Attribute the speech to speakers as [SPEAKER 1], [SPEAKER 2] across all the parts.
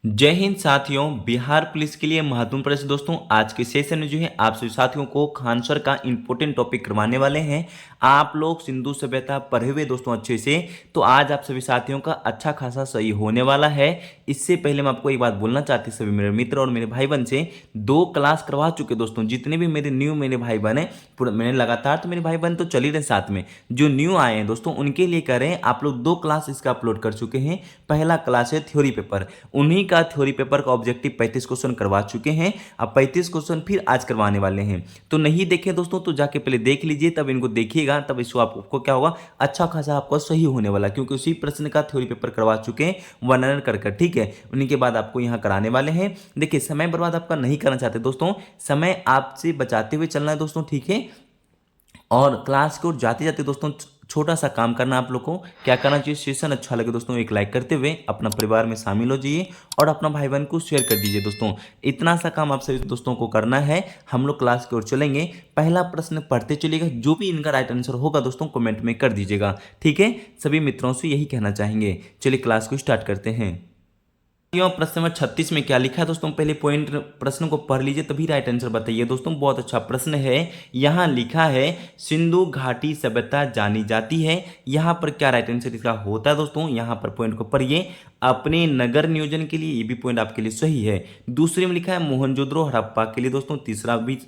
[SPEAKER 1] जय हिंद साथियों। बिहार पुलिस के लिए महत्वपूर्ण प्रश्न दोस्तों आज के सेशन में जो है आप सभी साथियों को खान सर का इंपॉर्टेंट टॉपिक करवाने वाले हैं। आप लोग सिंधु सभ्यता पढ़े हुए दोस्तों अच्छे से, तो आज आप सभी साथियों का अच्छा खासा सही होने वाला है। इससे पहले मैं आपको एक बात बोलना चाहती सभी मेरे मित्र और मेरे भाई बहन से, 2 क्लास करवा चुके दोस्तों। जितने भी मेरे न्यू मेरे भाई बहन हैं, मैंने लगातार तो मेरे भाई बहन तो चल ही रहे साथ में, जो न्यू आए हैं दोस्तों उनके लिए कह रहे हैं आप लोग 2 क्लास इसका अपलोड कर चुके हैं। पहला क्लास है थ्योरी पेपर, उन्हीं का थ्योरी पेपर का ऑब्जेक्टिव 35 क्वेश्चन करवा चुके हैं। अब 35 क्वेश्चन फिर आज करवाने वाले हैं, तो नहीं देखे दोस्तों तो जाके पहले देख लीजिए, तब इनको देखिएगा, तब इसको आपको क्या होगा, अच्छा खासा आपको सही होने वाला, क्योंकि उसी प्रश्न का थ्योरी पेपर करवा चुके हैं वर्णन कर कर। ठीक है, उन्हीं के बाद आपको यहाँ कराने वाले हैं। देखिए समय बर्बाद आपका नहीं करना चाहते दोस्तों, समय आपसे बचाते हुए चलना है दोस्तों। ठीक है, और क्लास की ओर जाते जाते दोस्तों छोटा सा काम करना, आप लोग को क्या करना चाहिए, सेशन अच्छा लगे दोस्तों एक लाइक करते हुए अपना परिवार में शामिल हो जाइए और अपना भाई बहन को शेयर कर दीजिए दोस्तों। इतना सा काम आप सभी दोस्तों को करना है। हम लोग क्लास की ओर चलेंगे, पहला प्रश्न पढ़ते चलिएगा, जो भी इनका राइट आंसर होगा दोस्तों कमेंट में कर दीजिएगा। ठीक है, सभी मित्रों से यही कहना चाहेंगे। चलिए क्लास को स्टार्ट करते हैं। प्रश्न नंबर 36 में क्या लिखा है दोस्तों, पहले पॉइंट प्रश्न को पढ़ लीजिए तभी राइट आंसर बताइए दोस्तों। बहुत अच्छा प्रश्न है। यहाँ लिखा है सिंधु घाटी सभ्यता जानी जाती है। यहाँ पर क्या राइट आंसर इसका होता है दोस्तों, यहाँ पर पॉइंट को पढ़िए। अपने नगर नियोजन के लिए, ये भी पॉइंट आपके लिए सही है। दूसरे में लिखा है मोहनजोदड़ो हड़प्पा के लिए दोस्तों,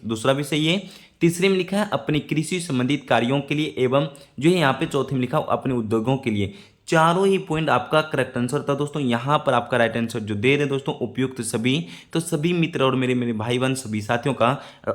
[SPEAKER 1] दूसरा भी सही है। तीसरे में लिखा है अपनी कृषि संबंधित कार्यों के लिए, एवं जो है यहाँ पे चौथे में लिखा अपने उद्योगों के लिए। चारों ही पॉइंट आपका करेक्ट आंसर था दोस्तों। यहाँ पर आपका राइट आंसर जो दे रहे दोस्तों उपयुक्त सभी, तो सभी मित्र और मेरे मेरे भाई बहन सभी साथियों का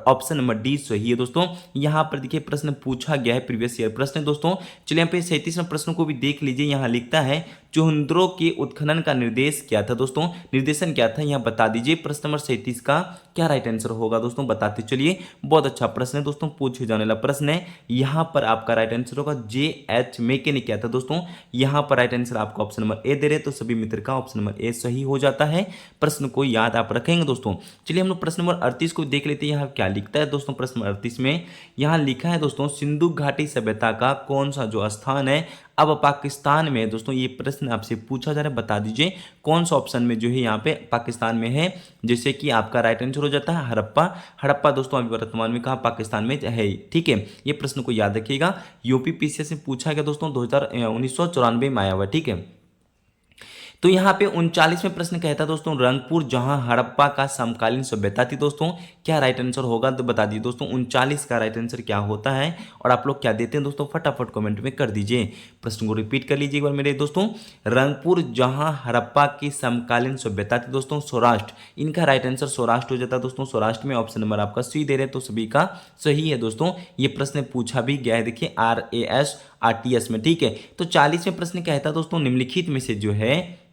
[SPEAKER 1] ऑप्शन नंबर डी सही है दोस्तों। यहाँ पर देखिए प्रश्न पूछा गया है, प्रीवियस ईयर प्रश्न है दोस्तों। चलिए यहाँ पे 37वें प्रश्न को भी देख लीजिए। यहाँ लिखता है चुहंद्रो के उत्खनन का निर्देश क्या था दोस्तों, निर्देशन क्या था, यहाँ बता दीजिए। प्रश्न नंबर 37 का क्या राइट आंसर होगा दोस्तों, बताते चलिए। बहुत अच्छा प्रश्न है दोस्तों, पूछे जाने वाला प्रश्न है। यहाँ पर आपका राइट आंसर होगा JH मेके ने किया था दोस्तों। यहाँ पर राइट आंसर आपको ऑप्शन नंबर ए दे रहे, तो सभी मित्र का ऑप्शन नंबर ए सही हो जाता है। प्रश्न को याद आप रखेंगे दोस्तों। चलिए हम लोग प्रश्न नंबर 38 को देख लेते हैं। यहाँ क्या लिखता है दोस्तों, प्रश्न नंबर 38 में यहाँ लिखा है दोस्तों सिंधु घाटी सभ्यता का कौन सा जो स्थान है अब पाकिस्तान में है दोस्तों। ये प्रश्न आपसे पूछा जा रहा है, बता दीजिए कौन सा ऑप्शन में जो है यहाँ पे पाकिस्तान में है। जैसे कि आपका राइट आंसर हो जाता है हड़प्पा। हड़प्पा दोस्तों अभी वर्तमान में कहाँ, पाकिस्तान में है। ठीक है, ये प्रश्न को याद रखिएगा। यूपी पीसीएस से पूछा गया दोस्तों 1994 में आया हुआ। ठीक है, तो यहाँ पे 39वें प्रश्न कहता है दोस्तों रंगपुर जहां हड़प्पा का समकालीन सभ्यता थी दोस्तों। क्या राइट आंसर होगा तो बता दीजिए दोस्तों, 39 का राइट आंसर क्या होता है और आप लोग क्या देते हैं दोस्तों, फटाफट कमेंट में कर दीजिए। प्रश्न को रिपीट कर लीजिए एक बार मेरे दोस्तों। रंगपुर जहां हड़प्पा की समकालीन सभ्यता थी दोस्तों, सौराष्ट्र, इनका राइट आंसर सौराष्ट्र हो जाता है दोस्तों। सौराष्ट्र में ऑप्शन नंबर आपका सी दे रहे, तो सभी का सही है दोस्तों। ये प्रश्न पूछा भी गया है, देखिए RAS RTS में। ठीक है, तो 40वें प्रश्न कहता है दोस्तों निम्नलिखित में से जो है,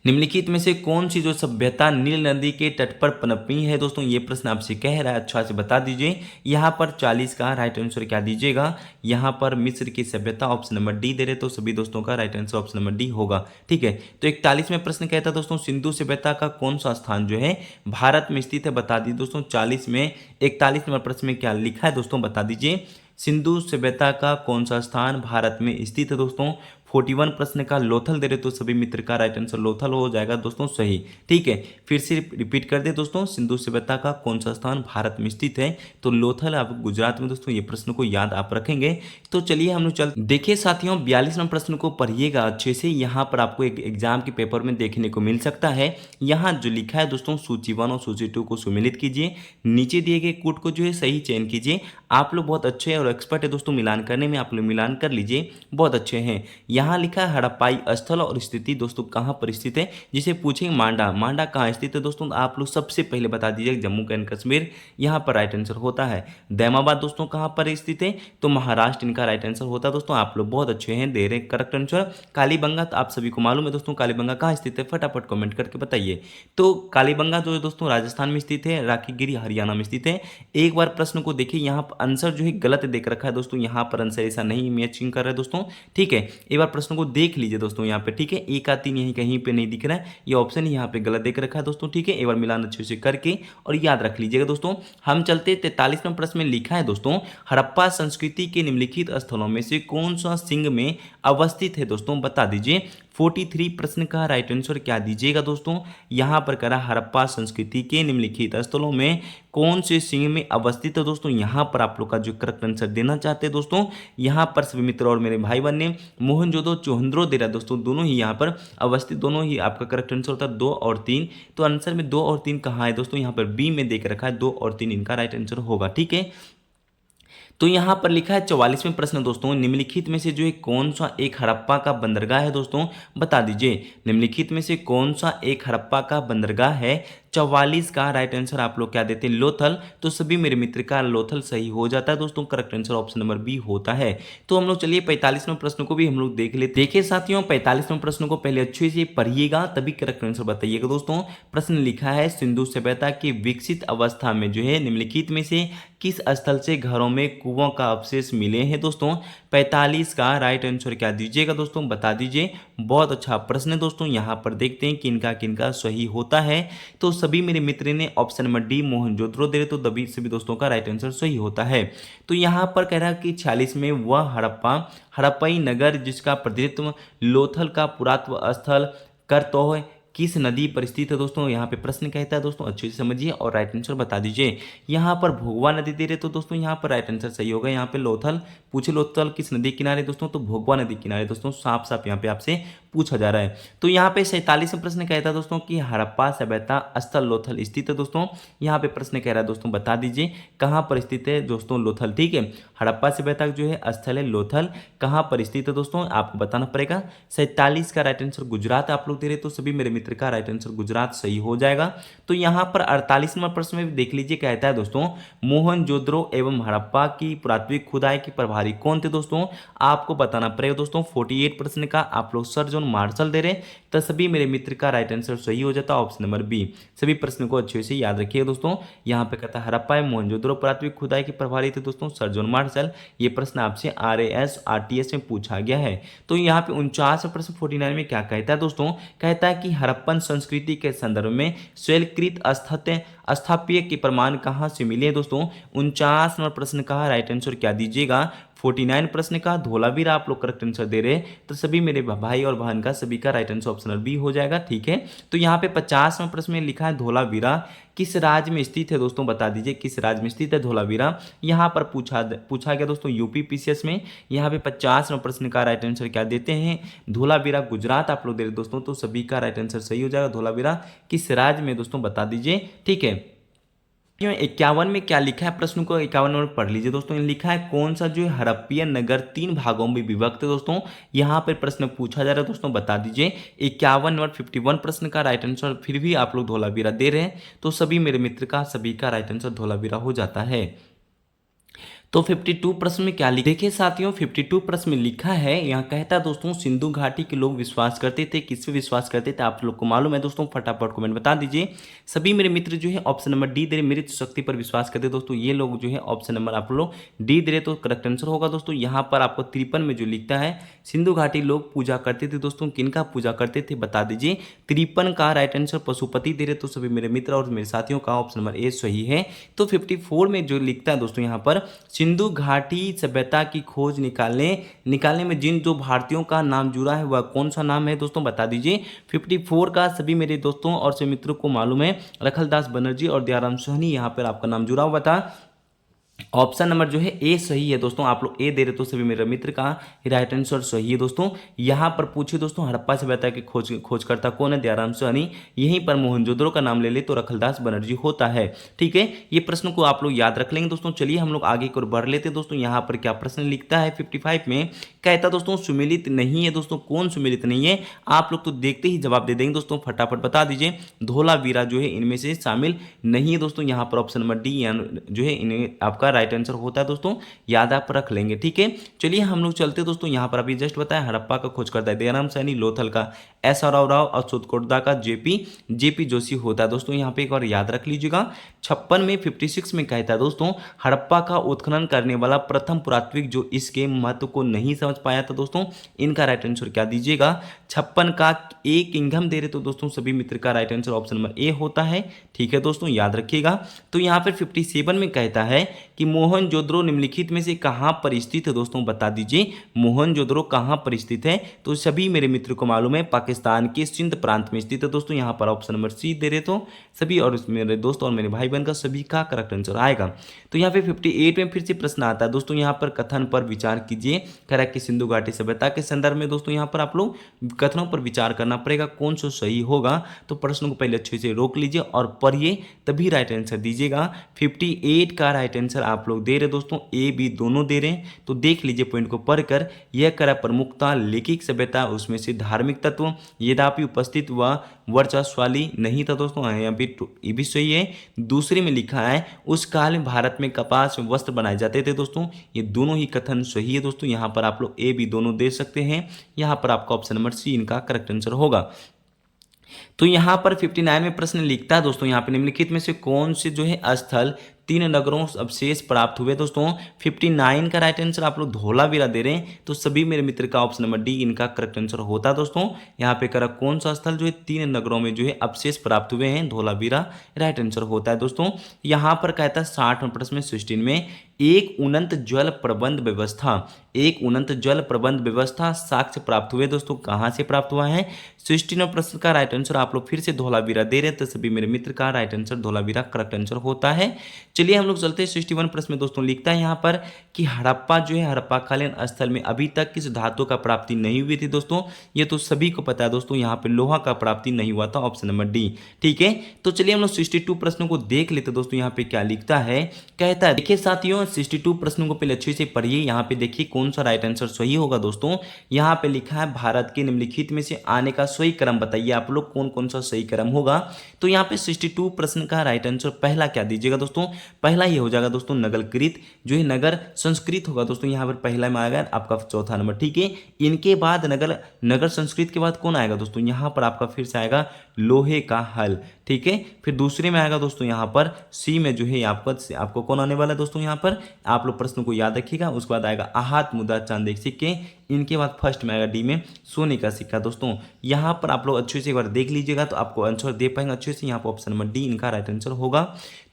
[SPEAKER 1] निम्नलिखित में से कौन सी जो सभ्यता नील नदी के तट पर पनपी है दोस्तों, ये प्रश्न आपसे कह रहा है, अच्छा से बता दीजिए। यहाँ पर 40 का राइट आंसर क्या दीजिएगा, यहाँ पर मिस्र की सभ्यता ऑप्शन नंबर डी दे रहे, तो सभी दोस्तों का right answer option number D होगा। ठीक है, तो 41वें प्रश्न कहता है दोस्तों सिंधु सभ्यता का कौन सा स्थान जो है भारत में स्थित है, बता दीजिए दोस्तों। 40 में 41 नंबर प्रश्न में क्या लिखा है दोस्तों, बता दीजिए। सिंधु सभ्यता का कौन सा स्थान भारत में स्थित है दोस्तों। 41 प्रश्न का लोथल दे रहे, तो सभी मित्र का राइट आंसर लोथल हो जाएगा दोस्तों सही। ठीक है, फिर से रिपीट कर दे दोस्तों, सिंधु सभ्यता का कौन सा स्थान भारत में स्थित है, तो लोथल आप गुजरात में दोस्तों। ये प्रश्न को याद आप रखेंगे। तो चलिए हम लोग चल देखिए साथियों 42 नंबर प्रश्न को पढ़िएगा अच्छे से। यहाँ पर आपको एक एग्जाम के पेपर में देखने को मिल सकता है। यहाँ जो लिखा है दोस्तों सूची 1 और सूची 2 को सुमिलित कीजिए, नीचे दिए गए कोड को जो है सही चयन कीजिए। आप लोग बहुत अच्छे और एक्सपर्ट है दोस्तों मिलान करने में, आप लोग मिलान कर लीजिए, बहुत अच्छे हैं। यहाँ लिखा है हड़प्पाई स्थल और स्थिति दोस्तों कहाँ पर स्थित है, जिसे पूछेंगे मांडा, मांडा कहाँ स्थित है दोस्तों, आप लोग सबसे पहले बता दीजिए जम्मू एंड कश्मीर, यहाँ पर राइट आंसर होता है। दैमाबाद दोस्तों कहाँ पर स्थित है, तो महाराष्ट्र इनका राइट आंसर होता है दोस्तों। आप लोग बहुत अच्छे हैं, दे रहे करेक्ट आंसर। कालीबंगा तो आप सभी को मालूम है दोस्तों, कालीबंगा कहाँ स्थित है, फटाफट कमेंट करके बताइए। तो कालीबंगा जो है दोस्तों राजस्थान में स्थित है, राखीगिरी हरियाणा में स्थित है। एक बार प्रश्न को देखिए, यहाँ पर आंसर जो है गलत देख रखा है दोस्तों, यहाँ पर आंसर ऐसा नहीं मैचिंग कर रहा है दोस्तों। ठीक है, एक बार प्रश्न को देख लीजिए दोस्तों यहाँ पे। ठीक है, 1 का 3 यहीं कहीं पे नहीं दिख रहा है, ये ऑप्शन यहाँ पे गलत देख रखा है दोस्तों। ठीक है, एक बार मिलान अच्छे से करके और याद रख लीजिएगा दोस्तों। हम चलते 43वें प्रश्न में लिखा है दोस्तों हड़प्पा संस्कृति के निम्नलिखित स्थलों में से कौन सा सिंह में अवस्थित है दोस्तों, बता दीजिए। 43 प्रश्न का राइट आंसर क्या दीजिएगा दोस्तों। यहाँ पर करा हड़प्पा संस्कृति के निम्नलिखित स्थलों में कौन से सिंह में अवस्थित है दोस्तों। यहाँ पर आप लोग का जो करेक्ट आंसर देना चाहते हैं दोस्तों, यहाँ पर सभी मित्र और मेरे भाई बहन ने मोहनजोदड़ो चोहंद्रोदेरा दोस्तों दोनों ही यहाँ पर अवस्थित, दोनों ही आपका करेक्ट आंसर होता है 2 और 3। तो आंसर में 2 और 3 कहाँ है दोस्तों, यहाँ पर बी में देख रखा है 2 और 3 इनका राइट आंसर होगा। ठीक है, तो यहाँ पर लिखा है 44वें प्रश्न दोस्तों, निम्नलिखित में से जो है कौन सा एक हड़प्पा का बंदरगाह है दोस्तों, बता दीजिए। निम्नलिखित में से कौन सा एक हड़प्पा का बंदरगाह है। 44 का राइट आंसर आप लोग क्या देते हैं, लोथल। तो सभी मेरे मित्र का लोथल सही हो जाता है दोस्तों, correct answer option number B होता है। तो हम लोग चलिए 45वें प्रश्न को भी हम लोग देख लेते। देखिए साथियों, 45वें प्रश्न को पहले अच्छे से पढ़िएगा तभी करेक्ट आंसर बताइएगा दोस्तों। प्रश्न लिखा है सिंधु सभ्यता की विकसित अवस्था में जो है निम्नलिखित में से किस स्थल से घरों में कुओं का अवशेष मिले हैं दोस्तों। 45 का राइट आंसर क्या दीजिएगा दोस्तों, बता दीजिए। बहुत अच्छा प्रश्न है दोस्तों, यहाँ पर देखते हैं किनका किनका सही होता है। तो सभी मेरे मित्र ने ऑप्शन नंबर डी मोहनजोदड़ो दे रहे, तो तभी सभी दोस्तों का राइट आंसर सही होता है। तो यहाँ पर कह रहा है कि 46 में वह हड़प्पई नगर जिसका प्रतिनिधित्व लोथल का पुरातत्व स्थल करतोह किस नदी पर स्थित है दोस्तों। यहाँ पे प्रश्न कहता है दोस्तों, अच्छे से समझिए और राइट आंसर बता दीजिए। यहाँ पर भोगवा नदी दे रहे, तो दोस्तों यहाँ पर राइट आंसर सही होगा। यहाँ पे लोथल पूछे, लोथल किस नदी किनारे दोस्तों, तो भोगवा नदी किनारे दोस्तों, साफ साफ यहाँ पे आपसे पूछा जा रहा है। तो यहाँ पे 47वें प्रश्न कहता है दोस्तों कि हड़प्पा सभ्यता स्थल लोथल स्थित है दोस्तों। यहाँ पे प्रश्न कह रहा है दोस्तों, बता दीजिए कहाँ पर स्थित है दोस्तों लोथल। ठीक है, हड़प्पा सभ्यता जो है स्थल है लोथल, कहाँ पर स्थित है दोस्तों आपको बताना पड़ेगा। 47 का राइट आंसर गुजरात आप लोग दे रहे, तो सभी मेरे मित्र का राइट आंसर गुजरात सही हो जाएगा। तो यहाँ पर 48वां प्रश्न में देख लीजिए, कहता है दोस्तों मोहनजोदड़ो एवं हड़प्पा की पुरातत्विक खुदाई के प्रभारी कौन थे दोस्तों, आपको बताना पड़ेगा दोस्तों। 48 प्रश्न का आप लोग सर जॉन मार्शल दे रहे, तो सभी मेरे मित्र का राइट आंसर सही हो जाता है ऑप्शन नंबर बी। सभी प्रश्न को अच्छे से याद रखिए दोस्तों। यहाँ पे कहता है हड़प्पा एवं मोहनजोदड़ो पुरातत्विक खुदाई के प्रभारी थे दोस्तों सर जॉन मार्शल। ये प्रश्न आपसे RAS RTS में पूछा गया है। तो यहाँ पे 49 प्रश्न 49 में क्या कहता है दोस्तों, कहता है कि हड़प्पन संस्कृति के संदर्भ में शैलकृत स्थापत्य के प्रमाण कहाँ से मिले दोस्तों। 49वां प्रश्न का राइट आंसर क्या दीजिएगा। 49 प्रश्न का धोलावीरा आप लोग करेक्ट आंसर दे रहे, तो सभी मेरे भाई और बहन का सभी का राइट आंसर ऑप्शन बी हो जाएगा। ठीक है, तो यहाँ पे 50वां प्रश्न में लिखा है धोलावीरा किस राज्य में स्थित है दोस्तों, बता दीजिए किस राज्य में स्थित है धोलावीरा। यहाँ पर पूछा गया दोस्तों यूपी PCS में। यहाँ पे 50वां प्रश्न का राइट आंसर क्या देते हैं, धोलावीरा गुजरात आप लोग दे रहे दोस्तों, तो सभी का राइट आंसर सही हो जाएगा। धोलावीरा किस राज्य में दोस्तों बता दीजिए। ठीक है, 51 में क्या लिखा है, प्रश्न को 51 नंबर पढ़ लीजिए दोस्तों। लिखा है कौन सा जो है हड़प्पियन नगर 3 भागों में विभक्त है दोस्तों। यहाँ पर प्रश्न पूछा जा रहा है दोस्तों, बता दीजिए। 51 नंबर 51 प्रश्न का राइट आंसर फिर भी आप लोग धोलावीरा दे रहे हैं, तो सभी मेरे मित्र का सभी का राइट आंसर धोलावीरा हो जाता है। तो 52 प्रश्न में क्या लिखा, देखिए साथियों 52 प्रश्न में लिखा है, यहाँ कहता है दोस्तों सिंधु घाटी के लोग विश्वास करते थे, किस पे विश्वास करते थे आप लोग को मालूम है दोस्तों, फटाफट कमेंट बता दीजिए। सभी मेरे मित्र जो है ऑप्शन नंबर डी दे रहे, मृत शक्ति पर विश्वास करते दोस्तों। ये लोग जो है ऑप्शन नंबर आप लोग डी दे रहे, तो करेक्ट आंसर होगा दोस्तों। यहाँ पर आपको 53 में जो लिखता है सिंधु घाटी लोग पूजा करते थे दोस्तों, किनका पूजा करते थे बता दीजिए। 53 का राइट आंसर पशुपति दे रहे, तो सभी मेरे मित्र और मेरे साथियों का ऑप्शन नंबर ए सही है। तो 54 में जो लिखता है दोस्तों, यहाँ पर सिंधु घाटी सभ्यता की खोज निकालने में जिन जो भारतीयों का नाम जुड़ा है वह कौन सा नाम है दोस्तों बता दीजिए। 54 का सभी मेरे दोस्तों और सभी मित्रों को मालूम है, रखलदास बनर्जी और दयाराम सोहनी यहाँ पर आपका नाम जुड़ा हुआ था। ऑप्शन नंबर जो है ए सही है दोस्तों, आप लोग ए दे रहे तो सभी मेरे मित्र का राइट आंसर सही है दोस्तों। यहाँ पर पूछिए दोस्तों हड़प्पा सभ्यता के खोजकर्ता कौन है, दयाराम सोहनी। यहीं पर मोहनजोदड़ो का नाम ले ले तो रखलदास बनर्जी होता है। ठीक है, ये प्रश्न को आप लोग याद रख लेंगे दोस्तों। चलिए हम लोग आगे की ओर बढ़ लेते हैं दोस्तों। यहाँ पर क्या प्रश्न लिखता है 55 में, कहता दोस्तों सुमिलित नहीं है दोस्तों। कौन सुमिलित नहीं है, आप लोग तो देखते ही जवाब दे देंगे दोस्तों, फटाफट बता दीजिए। धोलावीरा जो है इनमें से शामिल नहीं है दोस्तों। यहाँ पर ऑप्शन नंबर डी जो है इन्हें आपका राइट आंसर होता है दोस्तों, याद आप रख लेंगे। ठीक है, चलिए हम लोग चलते दोस्तों। यहाँ पर अभी जस्ट बताया हड़प्पा का खोज करता है दयाराम सैनी, लोथल का एस.आर. राव, अच्युत कोटदा का जेपी जोशी होता है दोस्तों। यहाँ पे एक बार याद रख लीजिएगा। 56 में 56 में कहता है दोस्तों, हड़प्पा का उत्खनन करने वाला प्रथम पुरातात्विक जो इसके महत्व को नहीं समझ पाया था दोस्तों, इनका राइट आंसर क्या दीजिएगा। 56 का ए किंगडम दे रहे तो दोस्तों सभी मित्र का right answer option number A होता है। ठीक है दोस्तों, याद रखिएगा। तो यहाँ पर 57 में कहता है कि मोहनजोदड़ो निम्नलिखित में से कहाँ पर स्थित है दोस्तों, बता दीजिए। मोहनजोदड़ो कहाँ पर स्थित है, तो सभी मेरे मित्र को मालूम है पाकिस्तान के सिंध प्रांत में स्थित है दोस्तों। यहाँ पर ऑप्शन नंबर सी दे रहे तो सभी, और मेरे दोस्त और मेरे भाई बहन का सभी का करेक्ट आंसर आएगा। तो यहाँ पे 58 में फिर से प्रश्न आता है दोस्तों, यहाँ पर कथन पर विचार कीजिए। कह रहा है कि सिंधु घाटी सभ्यता के संदर्भ में दोस्तों यहाँ पर आप लोग कथनों पर विचार करना पड़ेगा, कौन सा सही होगा। तो प्रश्न को पहले अच्छे से रोक लीजिए और पढ़िए, तभी राइट आंसर दीजिएगा। 58 का राइट आंसर आप लोग दे रहे दोस्तों, ए बी दोनों दे रहे हैं। तो देख लीजिए पॉइंट को पढ़कर। यह करा प्रमुखता लैंगिक सभ्यता, उसमें से धार्मिक तत्व यद्यपि उपस्थित व वर्चस्वशाली नहीं था दोस्तों, यहाँ पे ये भी सही है। दूसरे में लिखा है उस काल में भारत में कपास वस्त्र बनाए जाते थे दोस्तों, ये दोनों ही कथन सही है दोस्तों। यहाँ पर आप लोग ए बी दोनों दे सकते हैं। यहाँ पर आपका ऑप्शन नंबर सी इनका करेक्ट आंसर होगा। तो यहाँ पर 59 में प्रश्न लिखता है दोस्तों, यहाँ पे निम्नलिखित में से कौन से जो है स्थल 3 नगरों अवशेष प्राप्त हुए दोस्तों। 59 का राइट आंसर आप लोग धोलावीरा दे रहे हैं, तो सभी मेरे मित्र का ऑप्शन नंबर डी इनका करेक्ट आंसर होता है दोस्तों। यहाँ पे करा कौन सा स्थल जो है 3 नगरों में जो है अवशेष प्राप्त हुए हैं, धोलावीरा राइट आंसर होता है दोस्तों। यहाँ पर कहता है 60वें प्रश्न में 16 में एक उन्नत जल प्रबंध व्यवस्था, एक उन्नत जल प्रबंध व्यवस्था साक्ष्य प्राप्त हुए दोस्तों, कहाँ से प्राप्त हुआ है। 16वें प्रश्न का राइट आंसर आप लोग फिर से धोलावीरा दे रहे हैं, तो सभी मेरे मित्र का right answer Dholavira correct answer होता है। चलिए हम लोग चलते हैं 61 प्रश्न में दोस्तों। लिखता है यहाँ पर कि हड़प्पा जो है हड़प्पा कालीन स्थल में अभी तक किस धातु का प्राप्ति नहीं हुई थी दोस्तों, ये तो सभी को पता है दोस्तों। यहाँ पे लोहा का प्राप्ति नहीं हुआ था, ऑप्शन नंबर डी। ठीक है, तो चलिए हम लोग 62 प्रश्नों को देख लेते दोस्तों। यहाँ पे क्या लिखता है, कहता है देखिए साथियों 62 प्रश्नों को पहले अच्छे से पढ़िए। यहाँ पे देखिए कौन सा राइट आंसर सही होगा दोस्तों। यहाँ पे लिखा है भारत के निम्नलिखित में से आने का सही क्रम बताइए आप लोग, कौन कौन सा सही क्रम होगा। तो यहाँ पे 62 प्रश्न का राइट आंसर पहला क्या दीजिएगा दोस्तों, पहला ये हो जाएगा दोस्तों नगरकृत, जो है नगर संस्कृत होगा दोस्तों। यहाँ पर पहला में आएगा आपका चौथा नंबर। ठीक है, इनके बाद नगर संस्कृत के बाद कौन आएगा दोस्तों, यहाँ पर आपका फिर से आएगा लोहे का हल। ठीक है, फिर दूसरे में आएगा दोस्तों यहाँ पर सी में जो है आपको कौन आने वाला है दोस्तों, यहाँ पर आप लोग प्रश्न को याद रखिएगा। उसके बाद आएगा आहत मुद्रा चांदी के सिक्के, इनके बाद फर्स्ट में आएगा डी में सोने का सिक्का दोस्तों। यहाँ पर आप लोग अच्छे से एक बार देख लीजिएगा तो आपको आंसर दे पाएंगे अच्छे से। यहाँ पर ऑप्शन नंबर डी इनका राइट आंसर होगा।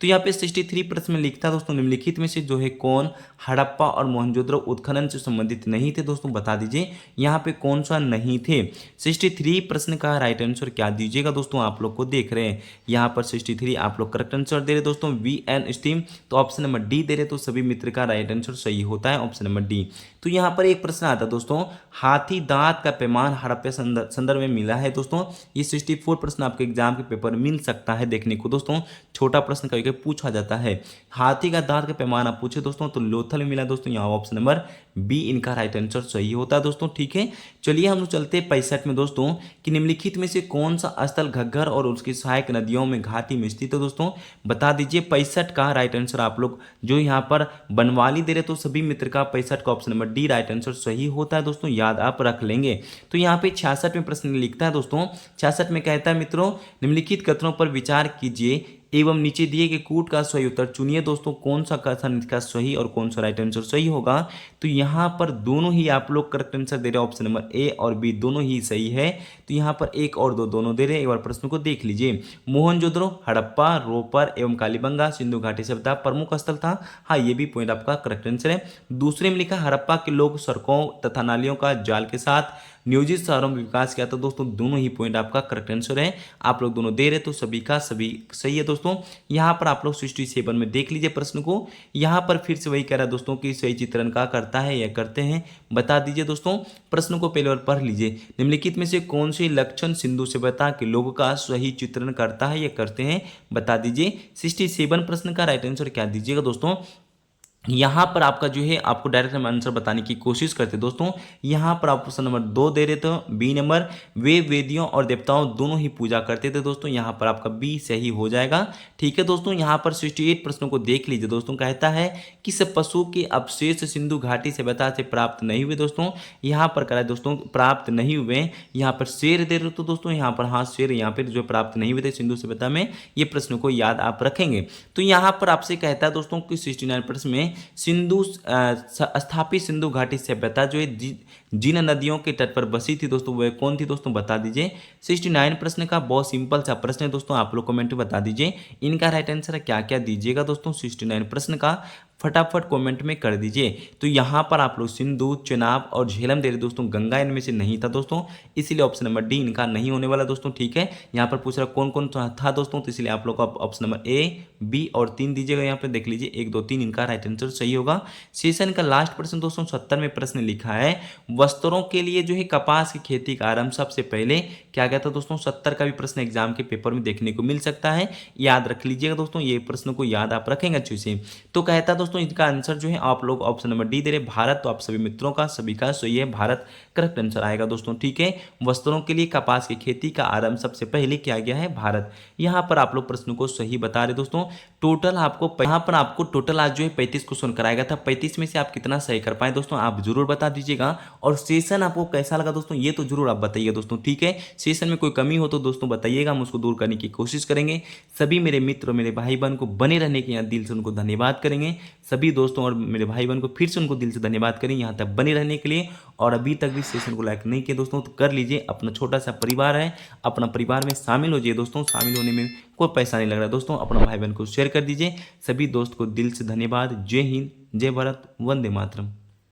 [SPEAKER 1] तो यहाँ पे 63 प्रश्न में लिखता है दोस्तों, निम्नलिखित में से जो है कौन हड़प्पा और मोहनजोदड़ो उत्खनन से संबंधित नहीं थे दोस्तों, बता दीजिए यहाँ पे कौन सा नहीं थे। 63 प्रश्न का राइट आंसर क्या दीजिएगा दोस्तों, आप लोग को देख रहे हैं यहाँ पर 63 आप लोग करेक्ट आंसर दे रहे दोस्तों, वी एन स्टीम, तो ऑप्शन नंबर डी दे रहे, तो सभी मित्र का राइट आंसर सही होता है, ऑप्शन नंबर डी। तो यहाँ पर एक प्रश्न आता है दोस्तों, हाथी दांत का पैमान हड़प्पा संदर्भ में मिला है दोस्तों। ये 64 प्रश्न आपके एग्जाम के पेपर में मिल सकता है देखने को दोस्तों, छोटा प्रश्न कभी कभी पूछा जाता है। हाथी का दांत का पैमाना पूछे दोस्तों तो लोथल में मिला दोस्तों, यहाँ ऑप्शन नंबर बी इनका राइट आंसर सही होता है दोस्तों। ठीक है, चलिए हम लोग चलते हैं 65 में दोस्तों, कि निम्नलिखित में से कौन सा स्थल घग्गर और उसकी सहायक नदियों में घाटी में स्थित है दोस्तों, बता दीजिए। 65 का राइट आंसर आप लोग जो यहाँ पर बनवाली दे रहे तो सभी मित्र का 65 का option number D right answer सही होता है दोस्तों, याद आप रख लेंगे। तो यहाँ पे 66 में प्रश्न लिखता है दोस्तों, 66 में कहता है मित्रों निम्नलिखित कथनों पर विचार कीजिए एवं नीचे दिए गए कूट का सही उत्तर चुनिए दोस्तों, कौन सा कथन इसका सही और कौन सा राइट आंसर सही होगा। तो यहाँ पर दोनों ही आप लोग करेक्ट आंसर दे रहे हैं, ऑप्शन नंबर ए और बी दोनों ही सही है। तो यहाँ पर एक और दो दोनों दे रहे हैं, एक बार प्रश्न को देख लीजिए। मोहनजोदड़ो हड़प्पा रोपर एवं कालीबंगा सिंधु घाटी सभ्यता प्रमुख स्थल था, हाँ ये भी पॉइंट आपका करेक्ट आंसर है। दूसरे में लिखा हड़प्पा के लोग सड़कों तथा नालियों का जाल के साथ नियोजित शहरों में विकास किया, तो दोस्तों दोनों ही पॉइंट आपका करेक्ट आंसर है। आप लोग दोनों दे रहे तो सभी का सभी सही है दोस्तों। यहाँ पर आप लोग 67 में देख लीजिए प्रश्न को, यहाँ पर फिर से वही कह रहा है दोस्तों कि सही चित्रण का करता है या करते हैं, बता दीजिए दोस्तों। प्रश्न को पहले बार पढ़ लीजिए, निम्नलिखित में से कौन से लक्षण सिंधु सभ्यता के लोगों का सही चित्रण करता है या करते हैं, बता दीजिए। 67 प्रश्न का राइट आंसर क्या दीजिएगा दोस्तों, यहाँ पर आपका जो है आपको डायरेक्ट हम आंसर बताने की कोशिश करते हैं दोस्तों। यहाँ पर आप ऑप्शन नंबर 2 दे रहे थे, बी नंबर, वे वेदियों और देवताओं दोनों ही पूजा करते थे दोस्तों। यहाँ पर आपका बी सही हो जाएगा। ठीक है दोस्तों, यहाँ पर 68 प्रश्नों को देख लीजिए दोस्तों। कहता है किस पशु के अवशेष सिंधु घाटी सभ्यता से प्राप्त नहीं हुए दोस्तों। यहाँ पर करा दोस्तों प्राप्त नहीं हुए, यहाँ पर शेर दे रहे तो दोस्तों, यहाँ पर हाँ शेर यहाँ पर जो प्राप्त नहीं हुए थे सिंधु सभ्यता में, ये प्रश्न को याद आप रखेंगे। तो यहाँ पर आपसे कहता है दोस्तों कि 69 प्रश्न में सिंधु स्थापित सिंधु घाटी सभ्यता जो है जिन नदियों के तट पर बसी थी दोस्तों, वह कौन थी दोस्तों, बता दीजिए। 69 प्रश्न का बहुत सिंपल सा प्रश्न है दोस्तों, आप लोग कमेंट में बता दीजिए इनका राइट आंसर क्या क्या दीजिएगा दोस्तों। 69 प्रश्न का फटाफट कमेंट में कर दीजिए। तो यहाँ पर आप लोग सिंधु, चेनाब और झेलम दे रहे दोस्तों, गंगा इनमें से नहीं था दोस्तों, इसीलिए ऑप्शन नंबर डी इनका नहीं होने वाला दोस्तों। ठीक है, यहाँ पर पूछ रहा कौन कौन था दोस्तों, तो इसलिए आप लोग ऑप्शन नंबर ए, बी और 3 दीजिएगा। यहाँ पे देख लीजिए 1 2 3 इनका राइट आंसर सही होगा। सेशन का लास्ट प्रश्न दोस्तों 70 में प्रश्न लिखा है, वस्त्रों के लिए जो है कपास की खेती का आरंभ सबसे पहले क्या गया था दोस्तों। 70 का भी प्रश्न एग्जाम के पेपर में देखने को मिल सकता है, याद रख लीजिएगा दोस्तों, ये प्रश्न को याद आप रखेंगे अच्छे से। तो कहता है दोस्तों इसका आंसर जो है आप लोग ऑप्शन नंबर डी दे रहे भारत, तो आप सभी मित्रों का सभी का सही है, भारत करेक्ट आंसर आएगा दोस्तों। ठीक है, वस्त्रों के लिए कपास की खेती का आरंभ सबसे पहले किया गया है भारत। यहाँ पर आप लोग प्रश्न को सही बता रहे दोस्तों। टोटल आपको यहाँ पर आपको टोटल आज जो है 35 क्वेश्चन कराया गया था, 35 में से आप कितना सही कर पाए दोस्तों, आप जरूर बता दीजिएगा। और सेशन आपको कैसा लगा दोस्तों, ये तो जरूर आप बताइए दोस्तों। ठीक है, सेशन में कोई कमी हो तो दोस्तों बताइएगा, हम उसको दूर करने की कोशिश करेंगे। सभी मेरे मित्र और मेरे भाई बहन को बने रहने के यहाँ दिल से उनको धन्यवाद करेंगे। सभी दोस्तों और मेरे भाई बहन को फिर से उनको दिल से धन्यवाद करेंगे यहाँ तक बने रहने के लिए। और अभी तक भी सेशन को लाइक नहीं किया दोस्तों तो कर लीजिए, अपना छोटा सा परिवार है, अपना परिवार में शामिल हो जाइए दोस्तों। शामिल होने में कोई पैसा नहीं लग रहा दोस्तों, अपना भाई बहन को शेयर कर दीजिए। सभी दोस्त को दिल से धन्यवाद। जय हिंद, जय भारत, वंदे मातरम।